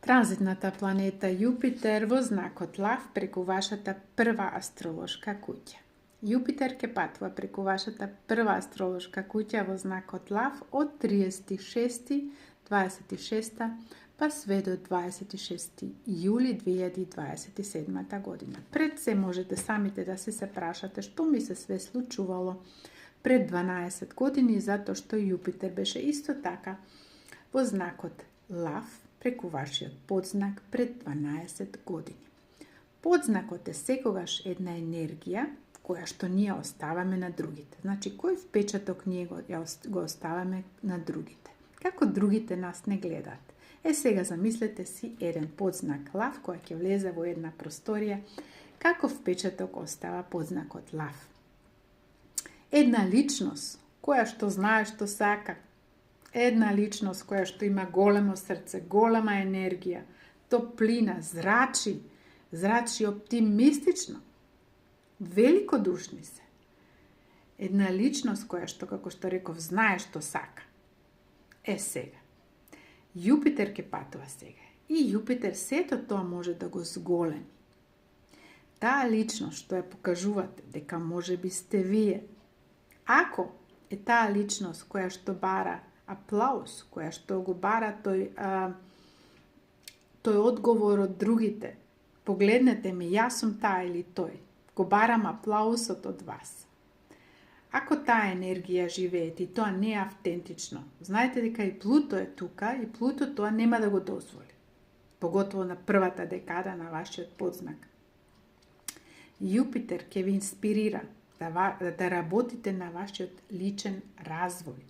Транзитната планета Јупитер во знакот Лав преку вашата прва астролошка куќа. Јупитер ќе патува преку вашата прва астролошка куќа во знакот Лав од 30.6.26 па све до 26. јули 2027 година. Пред се можете самите да се прашате што ми се све случувало пред 12 години, затоа што Јупитер беше исто така во знакот Лав преку вашиот подзнак пред 12 години. Подзнакот е секогаш една енергија која што ние оставаме на другите. Значи, кој впечаток ние го оставаме на другите? Како другите нас не гледаат? Сега замислете си еден подзнак Лав која ќе влезе во една просторија, каков впечаток остава подзнакот Лав? Една личност која што знае што сака, една личност која што има големо срце, голема енергија, топлина, зрачи оптимистично, великодушни се. Една личност која што, како што реков, знае што сака. Сега. Јупитер ќе патува сега. И Јупитер сето тоа може да го зголеми. Таа личност што ја покажувате, дека може би сте вие, ако е таа личност која што бара аплауз, која што го бара тој одговор од другите, погледнете ме, јас сум таа или тој, го барам аплаусот од вас. Ако таа енергија живеете и тоа не е автентично, знаете дека и Плуто е тука и Плуто тоа нема да го дозволи. Поготово на првата декада на вашиот подзнак. Јупитер ќе ви инспирира да работите на вашиот личен развој.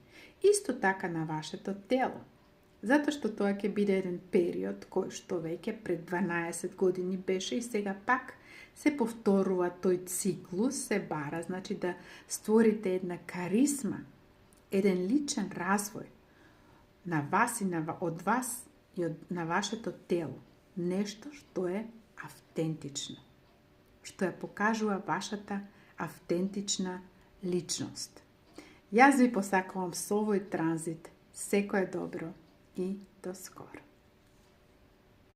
Исто така на вашето тело. Затоа што тоа ќе биде еден период кој што веќе пред 12 години беше и сега пак се повторува тој циклус, се бара, значи да створите една каризма, еден личен развој на вас и од вас и на вашето тело. Нешто што е автентично, што ја покажува вашата автентична личност. Јас ви посакувам со овој транзит секое добро и до скоро.